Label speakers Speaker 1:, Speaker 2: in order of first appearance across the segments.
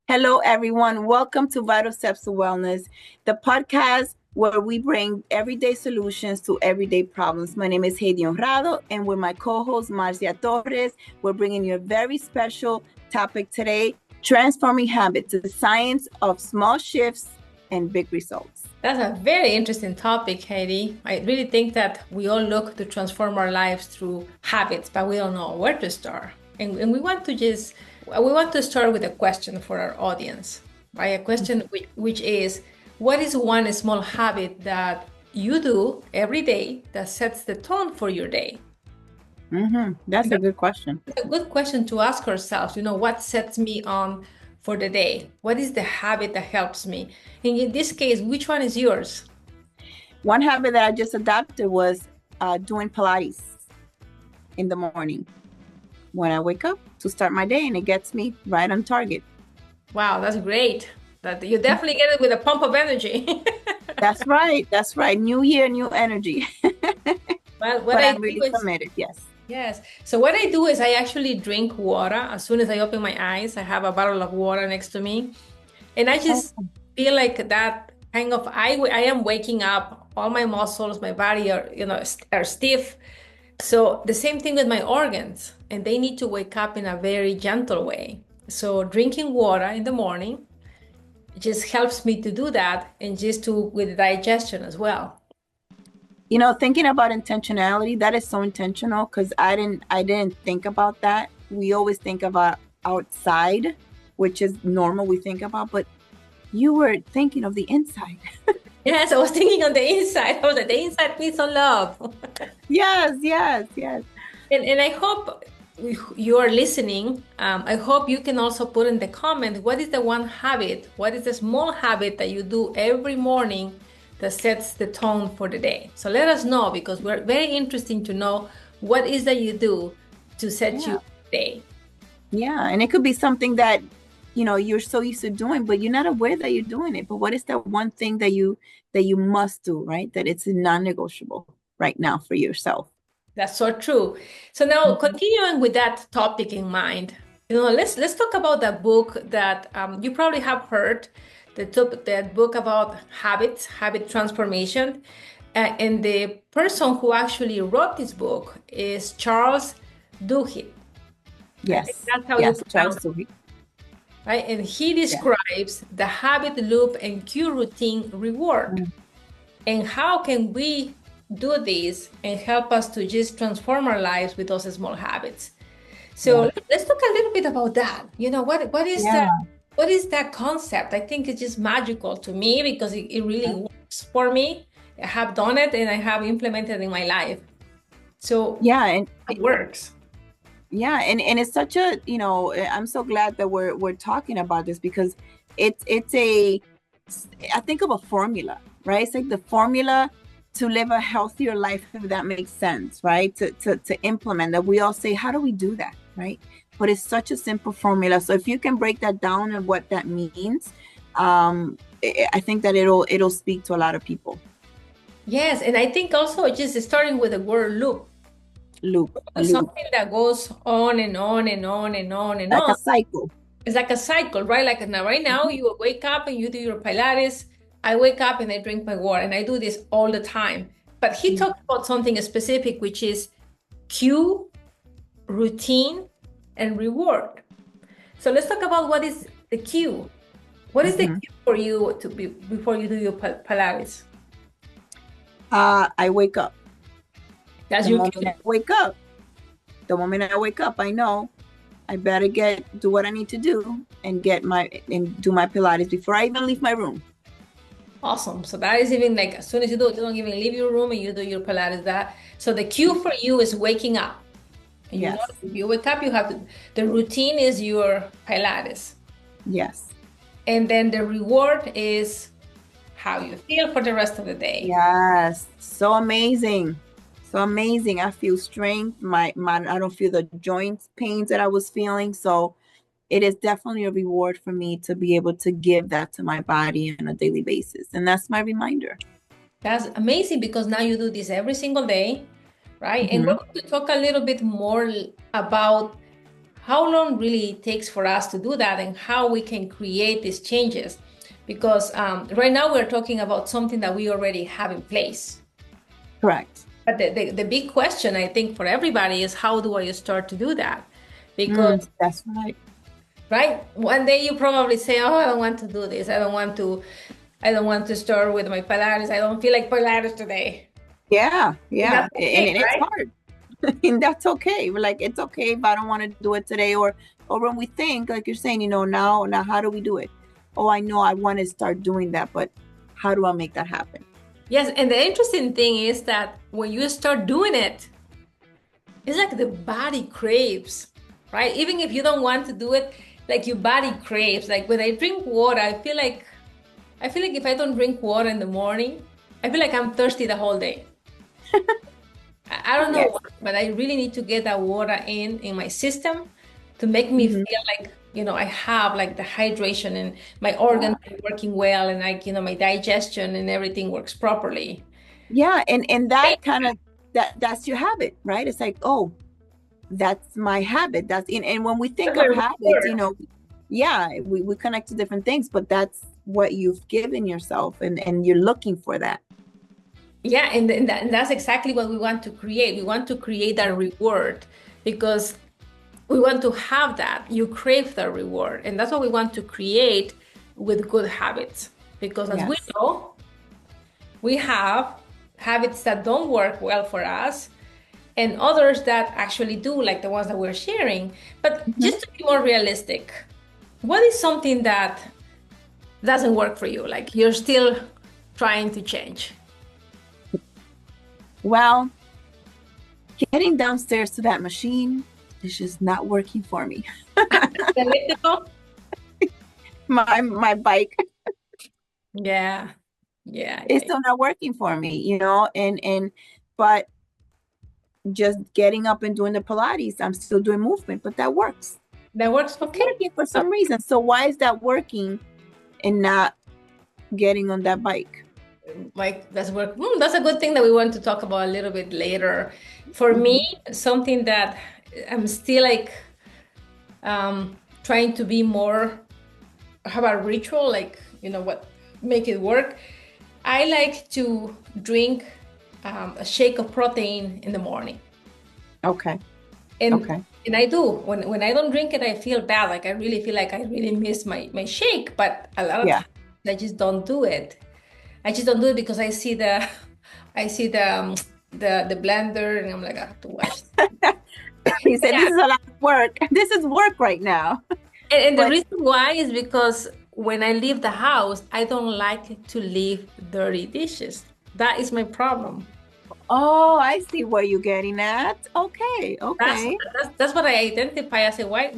Speaker 1: Hello, everyone. Welcome to Vital Steps to Wellness, the podcast where we bring everyday solutions to everyday problems. My name is Heidi Honrado, and with my co-host Marcia Torres, we're bringing you a very special topic today: transforming habits, the science of small shifts and big results.
Speaker 2: That's a very interesting topic, Heidi. I really think that we all look to transform our lives through habits, but we don't know where to start. And we want to start with a question for our audience, right? A question which is, what is one small habit that you do every day that sets the tone for your day?
Speaker 1: That's a good question.
Speaker 2: It's a good question to ask ourselves, what sets me on for the day? What is the habit that helps me? And in this case, which one is yours?
Speaker 1: One habit that I just adopted was doing Pilates in the morning when I wake up to start my day, and it gets me right on target.
Speaker 2: Wow, that's great. That you definitely get it with a pump of energy.
Speaker 1: That's right. That's right. New year, new energy.
Speaker 2: Well,
Speaker 1: But I'm really committed. Yes.
Speaker 2: Yes. So what I do is I actually drink water. As soon as I open my eyes, I have a bottle of water next to me. And I just feel like that kind of, I am waking up, all my muscles, my body are stiff. So the same thing with my organs, and they need to wake up in a very gentle way. So drinking water in the morning just helps me to do that, and just to with digestion as well.
Speaker 1: Thinking about intentionality, that is so intentional because I didn't think about that. We always think about outside, which is normal we think about, but you were thinking of the inside.
Speaker 2: Yes, I was thinking on the inside. I was like, the inside needs some love.
Speaker 1: Yes.
Speaker 2: And I hope you are listening. I hope you can also put in the comment, what is the one habit? What is the small habit that you do every morning that sets the tone for the day? So let us know, because we're very interested to know what is that you do to set your day.
Speaker 1: Yeah, and it could be something that you're so used to doing, but you're not aware that you're doing it. But what is that one thing that you must do, right? That it's non-negotiable right now for yourself.
Speaker 2: That's so true. So now, continuing with that topic in mind, let's talk about that book that you probably have heard, that book about habits, habit transformation. And the person who actually wrote this book is Charles Duhigg.
Speaker 1: Yes,
Speaker 2: that's how
Speaker 1: yes,
Speaker 2: you
Speaker 1: Charles
Speaker 2: pronounce it,
Speaker 1: Duhigg.
Speaker 2: right? And he describes the habit loop and cue routine reward. And how can we do this and help us to just transform our lives with those small habits? So let's talk a little bit about that. What is that concept? I think it's just magical to me, because it really works for me. I have done it and I have implemented in my life. So
Speaker 1: and
Speaker 2: it works.
Speaker 1: and it's such a, I'm so glad that we're talking about this, because I think of a formula, right? It's like the formula to live a healthier life, if that makes sense, right? To implement that. We all say, how do we do that, right? But it's such a simple formula. So if you can break that down and what that means, I think that it'll speak to a lot of people.
Speaker 2: Yes, and I think also just starting with the word loop. Something that goes on and on and on and on and
Speaker 1: like
Speaker 2: on.
Speaker 1: A cycle.
Speaker 2: It's like a cycle, right? Like now, right now, you wake up and you do your Pilates. I wake up and I drink my water, and I do this all the time. But he talked about something specific, which is cue, routine, and reward. So let's talk about what is the cue. What is the cue for you before you do your Pilates?
Speaker 1: I wake up.
Speaker 2: That's your cue.
Speaker 1: The moment I wake up, I know I better do what I need to do and do my Pilates before I even leave my room.
Speaker 2: Awesome. So that is even like, as soon as you don't even leave your room and you do your Pilates. So the cue for you is waking up. And you know, if you wake up, you have the routine is your Pilates.
Speaker 1: Yes.
Speaker 2: And then the reward is how you feel for the rest of the day.
Speaker 1: Yes. So amazing. So amazing. I feel strength. I don't feel the joints pains that I was feeling. So it is definitely a reward for me to be able to give that to my body on a daily basis. And that's my reminder.
Speaker 2: That's amazing, because now you do this every single day, right? And we're going to talk a little bit more about how long really it takes for us to do that and how we can create these changes. Because right now we're talking about something that we already have in place.
Speaker 1: Correct.
Speaker 2: But the big question, I think, for everybody is how do I start to do that? Because
Speaker 1: that's right.
Speaker 2: Right? One day you probably say, oh, I don't want to do this. I don't want to start with my Pilates. I don't feel like Pilates today.
Speaker 1: Yeah. And
Speaker 2: it's
Speaker 1: right? Hard. And that's okay. We're like, it's okay if I don't want to do it today, or when we think, like you're saying, now how do we do it? Oh, I know I want to start doing that, but how do I make that happen?
Speaker 2: Yes, and the interesting thing is that when you start doing it, it's like the body craves, right? Even if you don't want to do it, like your body craves. Like when I drink water, I feel like if I don't drink water in the morning, I feel like I'm thirsty the whole day. I don't know, yes. But I really need to get that water in my system to make me feel like, I have like the hydration and my organs are working well, and like, my digestion and everything works properly.
Speaker 1: Yeah. And that kind of, that's your habit, right? It's like, oh, that's my habit. And when we think of habits, we connect to different things, but that's what you've given yourself, and you're looking for that.
Speaker 2: Yeah, and that's exactly what we want to create. We want to create that reward because we want to have that. You crave the reward, and that's what we want to create with good habits. Because as we know, we have habits that don't work well for us and others that actually do, like the ones that we're sharing. But just to be more realistic, what is something that doesn't work for you? Like you're still trying to change?
Speaker 1: Well, getting downstairs to that machine is just not working for me. My bike.
Speaker 2: Yeah.
Speaker 1: It's still not working for me, but just getting up and doing the Pilates, I'm still doing movement, but that works.
Speaker 2: That works okay
Speaker 1: for some reason. So why is that working and not getting on that bike?
Speaker 2: Like that's work. That's a good thing that we want to talk about a little bit later. For me, something that I'm still like trying to be more, how about ritual, like, make it work. I like to drink a shake of protein in the morning.
Speaker 1: Okay.
Speaker 2: And I do. When I don't drink it, I feel bad. Like I really feel like I really miss my shake. But a lot of times I just don't do it. I just don't do it because I see the blender, and I'm like, I have to wash.
Speaker 1: He said, this is a lot of work. This is work right now.
Speaker 2: And the reason why is because when I leave the house, I don't like to leave dirty dishes. That is my problem.
Speaker 1: Oh, I see where you're getting at. Okay.
Speaker 2: That's what I identify. I say, why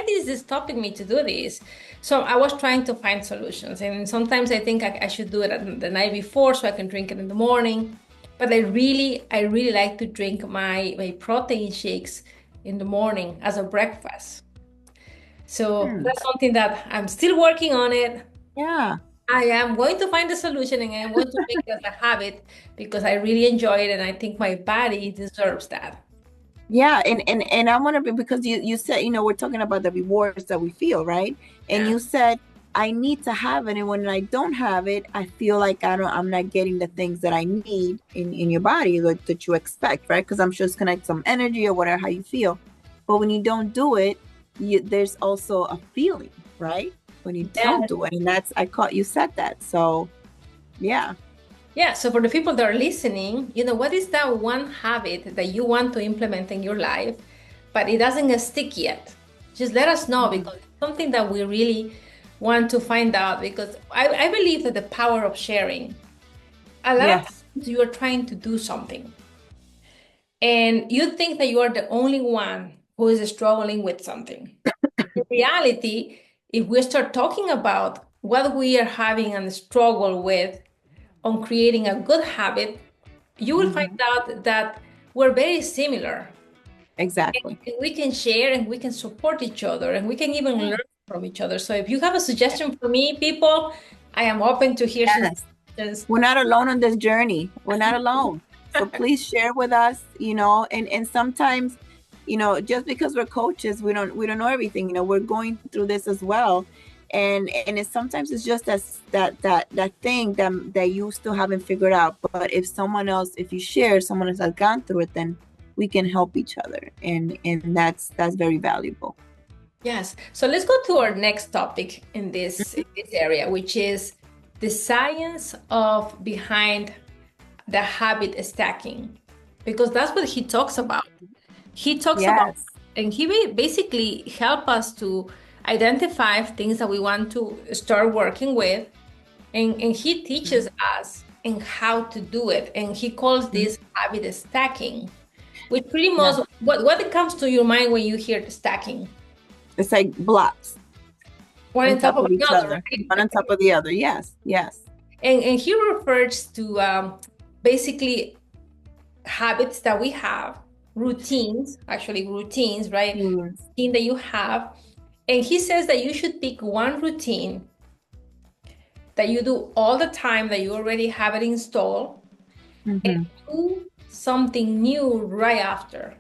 Speaker 2: is this stopping me to do this? So I was trying to find solutions, and sometimes I think I should do it the night before so I can drink it in the morning. But I really like to drink my protein shakes in the morning as a breakfast. So that's something that I'm still working on it.
Speaker 1: Yeah.
Speaker 2: I am going to find a solution, and I want to make it as a habit because I really enjoy it, and I think my body deserves that.
Speaker 1: Yeah, and I want to be, because you said, we're talking about the rewards that we feel, right? And you said, I need to have it, and when I don't have it, I feel like I'm not getting the things that I need in your body, like that you expect, right? Because I'm sure it's connected to some energy or whatever, how you feel. But when you don't do it, there's also a feeling, right? When you don't do it, and you said that. So yeah.
Speaker 2: So for the people that are listening, what is that one habit that you want to implement in your life, but it doesn't stick yet? Just let us know, because it's something that we really want to find out, because I believe that the power of sharing, a lot of times you are trying to do something and you think that you are the only one who is struggling with something. In reality, if we start talking about what we are having and struggle with on creating a good habit, you will find out that we're very similar.
Speaker 1: Exactly.
Speaker 2: And we can share, and we can support each other, and we can even learn from each other. So if you have a suggestion for me, people, I am open to hear suggestions.
Speaker 1: We're not alone on this journey. We're not alone. So please share with us, and sometimes just because we're coaches, we don't know everything. We're going through this as well. And sometimes it's just that thing that you still haven't figured out. But if you share, someone else has gone through it, then we can help each other. And that's very valuable.
Speaker 2: Yes. So let's go to our next topic in this area, which is the science of behind the habit stacking, because that's what he talks about. He talks about, and he basically help us to identify things that we want to start working with, and he teaches us in how to do it, and he calls this habit stacking, which pretty much what comes to your mind when you hear the stacking?
Speaker 1: It's like blocks,
Speaker 2: one on top of each other,
Speaker 1: right? One on top of the other. Yes.
Speaker 2: And he refers to basically habits that we have, routines, right? Routine that you have. And he says that you should pick one routine that you do all the time, that you already have it installed, and do something new right after.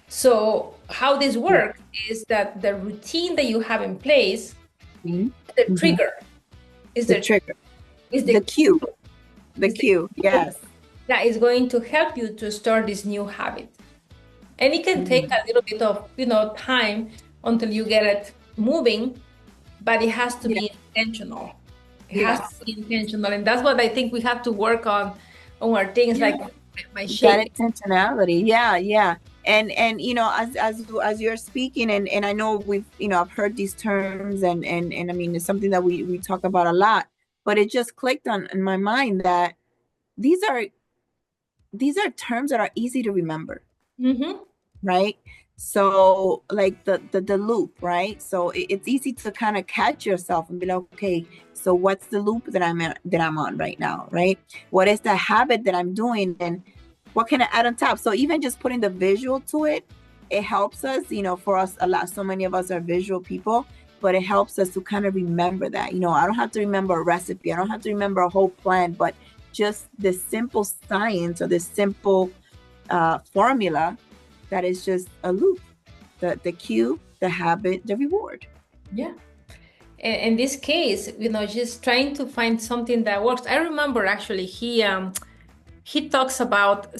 Speaker 2: So how this works is that the routine that you have in place, the trigger is the
Speaker 1: cue. The cue, yes.
Speaker 2: That is going to help you to start this new habit. And it can take a little bit of time until you get it moving, but it has to be intentional. It has to be intentional. And that's what I think we have to work on our things like my shape.
Speaker 1: That intentionality. Yeah. And as you're speaking, and I know we've, I've heard these terms and I mean, it's something that we talk about a lot, but it just clicked in my mind that these are terms that are easy to remember. Right? So like the loop, right? So it's easy to kind of catch yourself and be like, okay, so what's the loop that I'm on right now, right? What is the habit that I'm doing, and what can I add on top? So even just putting the visual to it helps us, for us so many of us are visual people, but it helps us to kind of remember that. I don't have to remember a recipe, I don't have to remember a whole plan, but just the simple science or the simple formula that is just a loop, the cue, the habit, the reward.
Speaker 2: Yeah. In this case, just trying to find something that works. I remember actually he talks about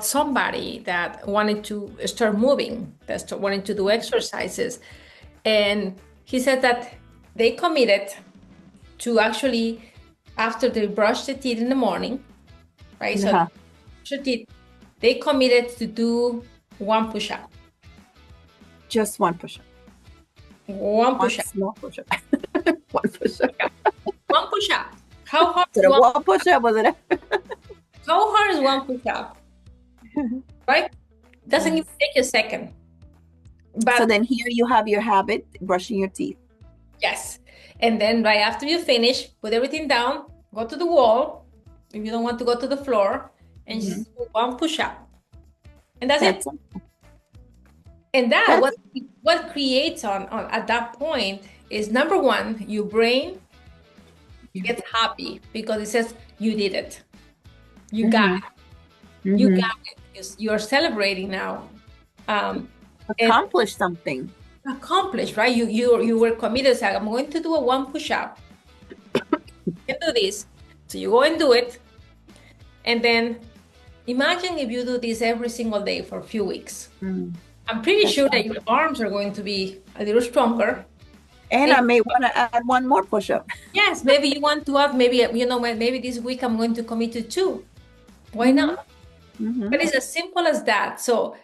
Speaker 2: somebody that wanted to start moving, that wanted to do exercises. And he said that they committed to actually, after they brushed the teeth in the morning, right? So they committed to do one push-up.
Speaker 1: Just one push-up.
Speaker 2: One push-up.
Speaker 1: Small push-up. One push-up.
Speaker 2: One push-up. How hard
Speaker 1: is one push-up? Was it?
Speaker 2: How hard is one push-up? Right? Doesn't even take a second. But
Speaker 1: so then here you have your habit, brushing your teeth.
Speaker 2: Yes. And then right after you finish, put everything down, go to the wall. If you don't want to go to the floor, and just do one push-up. And that's it. And what creates on at that point is, number one, your brain gets happy because it says you did it. You got it. You got it. You're celebrating now.
Speaker 1: Accomplish something.
Speaker 2: Accomplish, right? You were committed. Say, I'm going to do a one push-up. You can do this. So you go and do it. And then imagine if you do this every single day for a few weeks. I'm pretty sure that your arms are going to be a little stronger.
Speaker 1: And I may want to add one more push-up.
Speaker 2: Yes, maybe you want to add, maybe this week I'm going to commit to 2. Why not? But it's as simple as that. So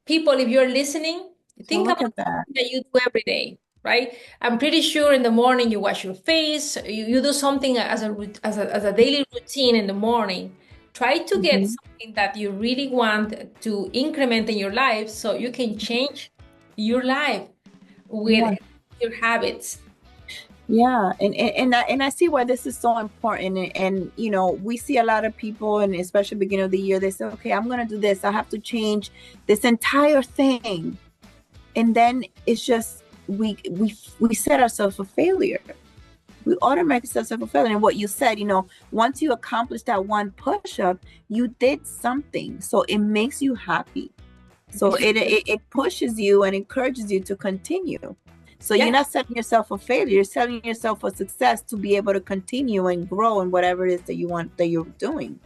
Speaker 2: people, if you're listening, think about that you do every day, right? I'm pretty sure in the morning you wash your face, you do something as a daily routine in the morning. Try to get something that you really want to increment in your life so you can change your life with your habits.
Speaker 1: Yeah, and I see why this is so important. And we see a lot of people, and especially beginning of the year, they say, okay, I'm going to do this. I have to change this entire thing. And then it's just, we set ourselves for failure. We automatically set ourselves for failure. And what you said, once you accomplish that one push-up, you did something. So it makes you happy. So it pushes you and encourages you to continue. So
Speaker 2: Yeah.
Speaker 1: you're not setting yourself for failure, you're setting yourself for success to be able to continue and grow in whatever it is that you want, that you're doing.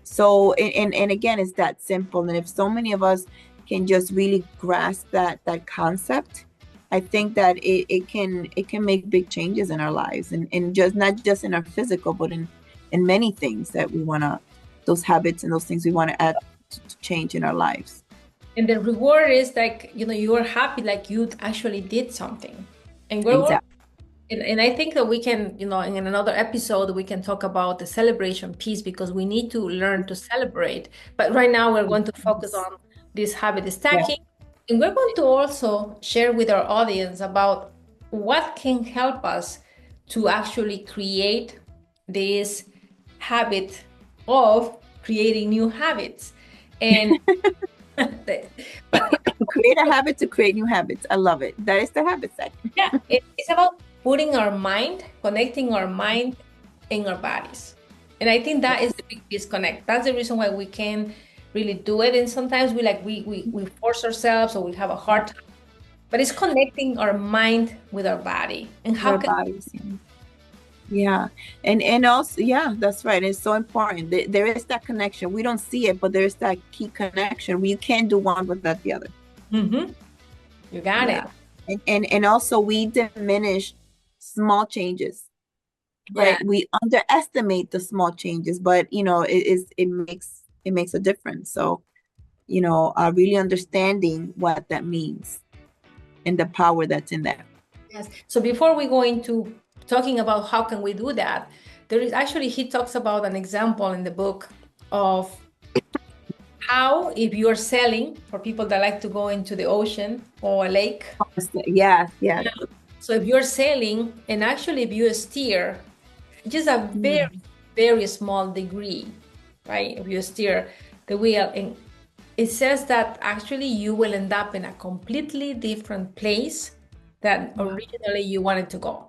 Speaker 1: So and again, it's that simple. And if so many of us can just really grasp that concept, I think that it can make big changes in our lives, and just not just in our physical, but in many things that we want to, those habits and those things we want to add to change in our lives.
Speaker 2: And the reward is like, you are happy, like you actually did something. And we're
Speaker 1: Exactly.
Speaker 2: and I think that we can, in another episode, we can talk about the celebration piece, because we need to learn to celebrate. But right now we're going to focus on this habit stacking. And we're going to also share with our audience about what can help us to actually create this habit of creating new habits. And
Speaker 1: Create a habit to create new habits. I love it. That is the habit stack.
Speaker 2: Yeah, it's about putting our mind, connecting our mind and our bodies. And I think that is the big disconnect. That's the reason why we can't really do it. And sometimes we force ourselves, or we have a hard time. But it's connecting our mind with our body. And how
Speaker 1: Our bodies. Yeah. And also, yeah, that's right. It's so important. There is that connection. We don't see it, but there is that key connection. You can't do one without the other.
Speaker 2: Mm-hmm. You got it.
Speaker 1: And also we diminish small changes, right?
Speaker 2: Yeah.
Speaker 1: We underestimate the small changes, but it makes a difference. So, really understanding what that means and the power that's in that.
Speaker 2: Yes. So before we go into talking about how can we do that, there is actually, he talks about an example in the book of how, if you're sailing, for people that like to go into the ocean or a lake.
Speaker 1: Yeah.
Speaker 2: So if you're sailing, and actually if you steer just a very, very small degree, right? If you steer the wheel, and it says that actually you will end up in a completely different place than originally you wanted to go.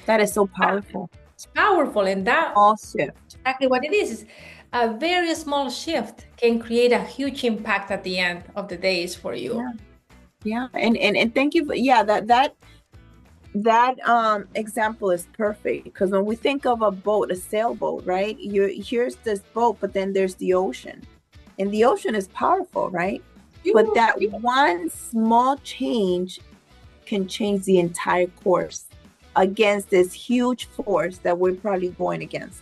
Speaker 1: That is so powerful.
Speaker 2: It's powerful, and that
Speaker 1: small shift.
Speaker 2: Exactly what it is a very small shift can create a huge impact at the end of the days for you.
Speaker 1: Yeah. And thank you. That example is perfect, because when we think of a boat, a sailboat, right? Here's this boat, but then there's the ocean, and the ocean is powerful, right? But that one small change can change the entire course against this huge force that we're probably going against.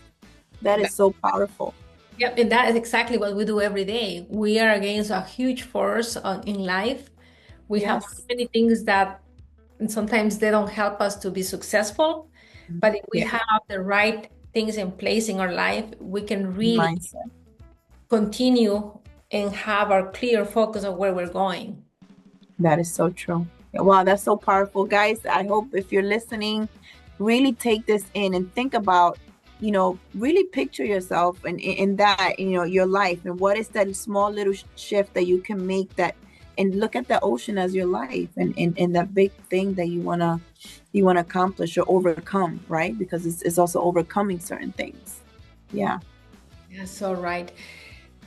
Speaker 1: That is so powerful.
Speaker 2: Yep, and that is exactly what we do every day. We are against a huge force in life. We have so many things that sometimes they don't help us to be successful, but if we have the right things in place in our life, we can really continue and have our clear focus on where we're going.
Speaker 1: That is so true. Wow, that's so powerful. Guys, I hope if you're listening, really take this in and think about, really picture yourself in that, your life, and what is that small little shift that you can make, that, and look at the ocean as your life, and that big thing that you want to accomplish or overcome, right? Because it's also overcoming certain things. Yeah.
Speaker 2: That's all right.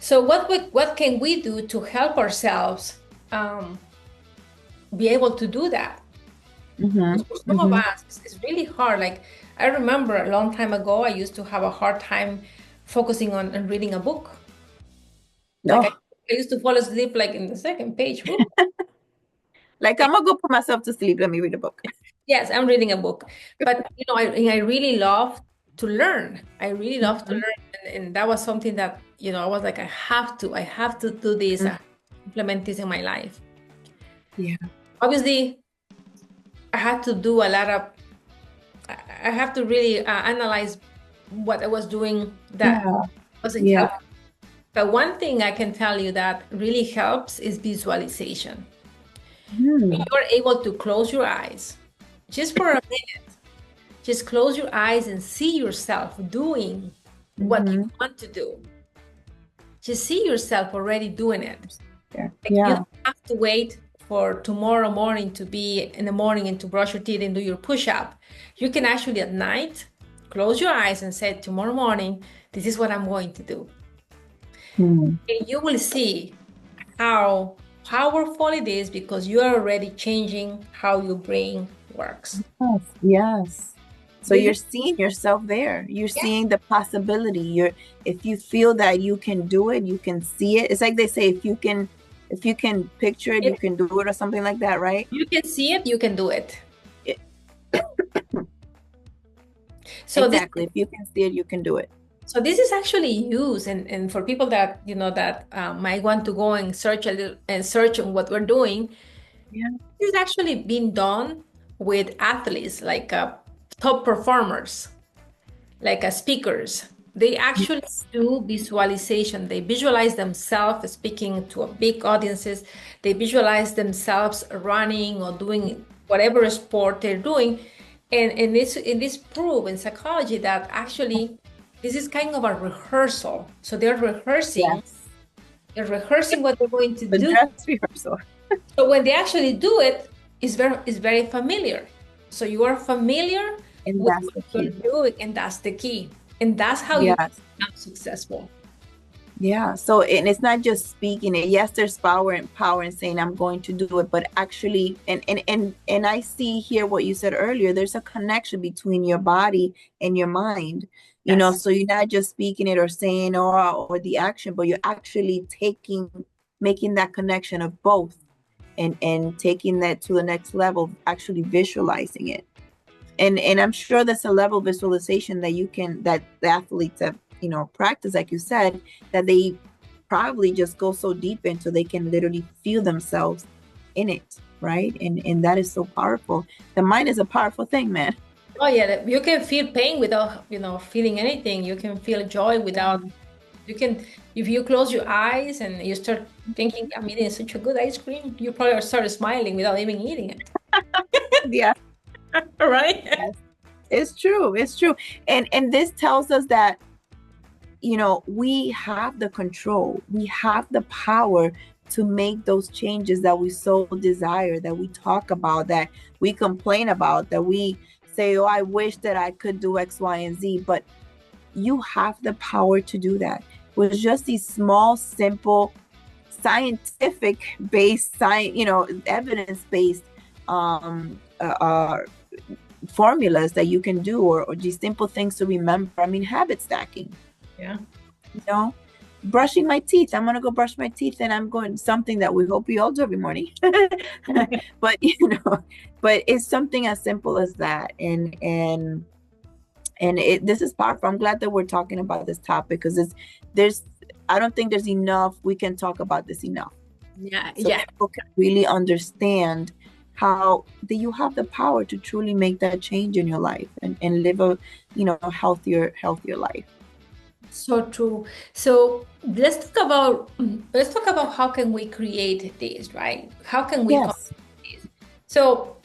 Speaker 2: So what can we do to help ourselves be able to do that? For some of us, it's really hard. Like, I remember a long time ago, I used to have a hard time focusing on reading a book. Like I used to fall asleep like in the second page.
Speaker 1: Like, I'm gonna go put myself to sleep. Let me read a book.
Speaker 2: Yes, I'm reading a book. But I really love to learn. I really love to learn. And that was something that, I was like, I have to do this, implement this in my life.
Speaker 1: Yeah.
Speaker 2: Obviously, I had to do a lot of, I have to really analyze what I was doing that wasn't helpful. But one thing I can tell you that really helps is visualization. When you're able to close your eyes, just for a minute, just close your eyes and see yourself doing what you want to do. Just see yourself already doing it. You don't have to wait for tomorrow morning to be in the morning and to brush your teeth and do your push-up. You can actually at night close your eyes and say, tomorrow morning, this is what I'm going to do. And you will see how powerful it is because you are already changing how your brain works.
Speaker 1: Yes. Yes. So
Speaker 2: This
Speaker 1: you're
Speaker 2: is-
Speaker 1: seeing yourself there. You're
Speaker 2: yeah,
Speaker 1: seeing the possibility. If you feel that you can do it, you can see it. It's like they say, if you can picture it, you
Speaker 2: if
Speaker 1: can do it or something like that, right?
Speaker 2: you can see it, you can do it.
Speaker 1: It-
Speaker 2: So this
Speaker 1: exactly. If you can see it, you can do it.
Speaker 2: So this is actually used, and for people that that might want to go and search a little and search on what we're doing,
Speaker 1: Yeah.
Speaker 2: this is actually being done with athletes, like top performers, like speakers. They actually
Speaker 1: Yes.
Speaker 2: do visualization. They visualize themselves speaking to a big audiences. They visualize themselves running or doing whatever sport they're doing, and this prove in psychology that actually this is kind of a rehearsal. So
Speaker 1: Yes.
Speaker 2: they're rehearsing what they're going to
Speaker 1: The
Speaker 2: do.
Speaker 1: dress rehearsal.
Speaker 2: So when they actually do it, it's very familiar. So you are familiar
Speaker 1: And
Speaker 2: with
Speaker 1: that's
Speaker 2: what
Speaker 1: the
Speaker 2: you're
Speaker 1: key.
Speaker 2: doing, and that's the key. And that's how you
Speaker 1: Yes.
Speaker 2: become successful.
Speaker 1: Yeah. So, and it's not just speaking it. Yes, there's power in saying I'm going to do it, but actually, and I see here what you said earlier. There's a connection between your body and your mind.
Speaker 2: Yes.
Speaker 1: So you're not just speaking it or saying or the action, but you're actually making that connection of both, and taking that to the next level, actually visualizing it. And I'm sure there's a level of visualization that the athletes have practice, like you said, that they probably just go so deep into, they can literally feel themselves in it, right? And that is so powerful. The mind is a powerful thing, man.
Speaker 2: Oh yeah, you can feel pain without feeling anything. You can feel joy without. You can, if you close your eyes and you start thinking, I'm eating such a good ice cream, you probably start smiling without even eating it.
Speaker 1: Yeah.
Speaker 2: Right?
Speaker 1: Yes. It's true. It's true. And this tells us that we have the control, we have the power to make those changes that we so desire, that we talk about, that we complain about, that we say, oh, I wish that I could do X, Y, and Z. But you have the power to do that with just these small, simple, scientific based, evidence based formulas that you can do, or these simple things to remember. I mean, habit stacking.
Speaker 2: Yeah.
Speaker 1: Brushing my teeth. I'm gonna go brush my teeth, and I'm going something that we hope we all do every morning. But but it's something as simple as that, and this is powerful. I'm glad that we're talking about this topic, because I don't think there's enough. We can talk about this enough.
Speaker 2: Yeah.
Speaker 1: So people can really understand how that you have the power to truly make that change in your life, and live a healthier life.
Speaker 2: So true. So let's talk about how can we create this, right? How can we
Speaker 1: Yes.
Speaker 2: this? So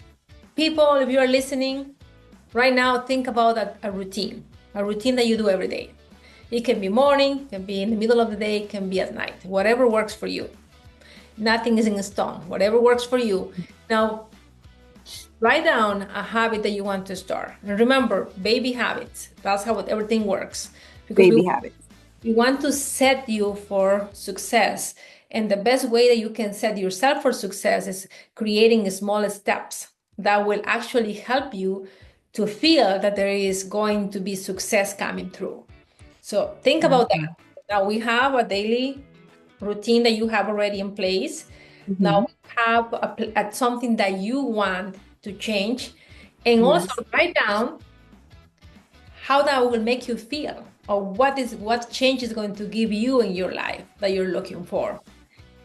Speaker 2: people, if you are listening right now, think about a routine that you do every day. It can be morning, can be in the middle of the day, can be at night, whatever works for you. Nothing is in stone, whatever works for you. Now, write down a habit that you want to start. And remember, baby habits. That's how everything works. Because
Speaker 1: Baby habits.
Speaker 2: we want to set you for success. And the best way that you can set yourself for success is creating small steps that will actually help you to feel that there is going to be success coming through. So think about that. Now we have a daily routine that you have already in place.
Speaker 1: Mm-hmm.
Speaker 2: Now we have something that you want to change, and
Speaker 1: Yes.
Speaker 2: also write down how that will make you feel, or what change is going to give you in your life that you're looking for.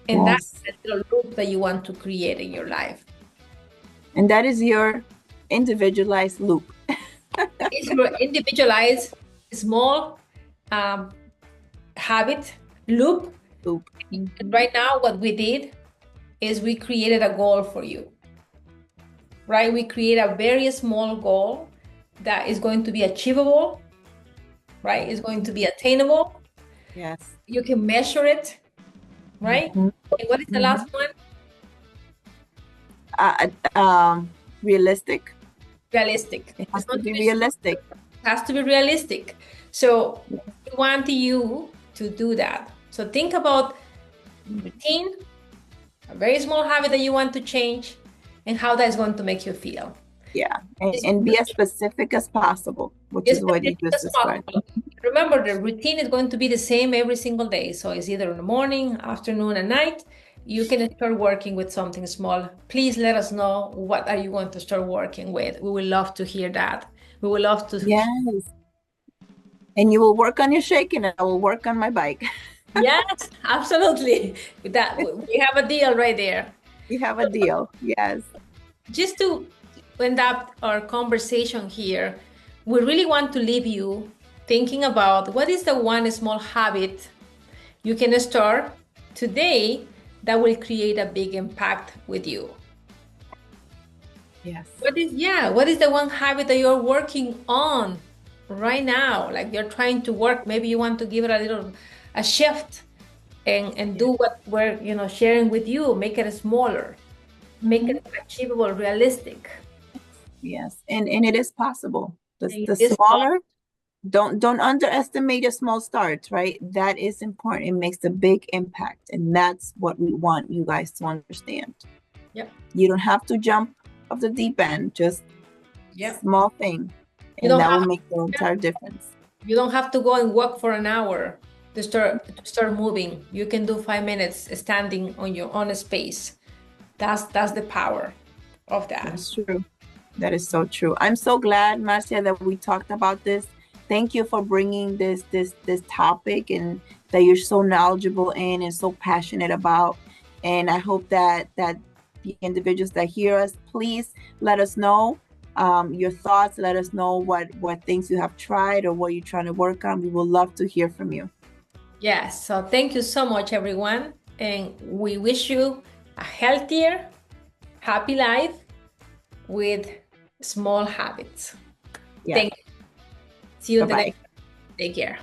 Speaker 2: And
Speaker 1: Yes.
Speaker 2: that's the little loop that you want to create in your life.
Speaker 1: And that is your individualized loop.
Speaker 2: It's your individualized small habit loop. And right now, what we did is we created a goal for you, right? We create a very small goal that is going to be achievable, right? It's going to be attainable.
Speaker 1: Yes.
Speaker 2: You can measure it, right?
Speaker 1: Mm-hmm.
Speaker 2: And what is the last one?
Speaker 1: Realistic.
Speaker 2: Realistic.
Speaker 1: It has to be realistic.
Speaker 2: It has to be realistic. So we want you to do that. So think about routine, a very small habit that you want to change, and how that is going to make you feel.
Speaker 1: Yeah, and be as specific as possible, which
Speaker 2: As
Speaker 1: is what you
Speaker 2: specific
Speaker 1: just
Speaker 2: as
Speaker 1: described.
Speaker 2: possible. Remember, the routine is going to be the same every single day. So it's either in the morning, afternoon, and night. You can start working with something small. Please let us know what are you going to start working with. We would love to hear that. We would love to.
Speaker 1: Yes, and you will work on your shaking, and I will work on my bike.
Speaker 2: Yes, absolutely. With that, we have a deal right there.
Speaker 1: We have a deal. Yes.
Speaker 2: Just to end up our conversation here, we really want to leave you thinking about what is the one small habit you can start today that will create a big impact with you.
Speaker 1: Yes.
Speaker 2: What is the one habit that you're working on right now? Like you're trying to work, maybe you want to give it a shift and do what we're sharing with you, make it smaller, make it achievable, realistic.
Speaker 1: Yes, and it is possible. The
Speaker 2: It is
Speaker 1: smaller, don't underestimate your small starts, right? That is important. It makes a big impact, and that's what we want you guys to understand.
Speaker 2: Yep.
Speaker 1: You don't have to jump off the deep end, just small thing, and that will make the entire difference.
Speaker 2: You don't have to go and walk for an hour to start moving. You can do 5 minutes standing on your own space. That's the power of that.
Speaker 1: That's true. That is so true. I'm so glad, Marcia, that we talked about this. Thank you for bringing this topic, and that you're so knowledgeable in and so passionate about. And I hope that the individuals that hear us, please let us know your thoughts. Let us know what things you have tried or what you're trying to work on. We would love to hear from you.
Speaker 2: Yes. So thank you so much, everyone. And we wish you a healthier, happy life with small habits.
Speaker 1: Yeah.
Speaker 2: Thank you. See you in the
Speaker 1: Bye-bye.
Speaker 2: next. Take care.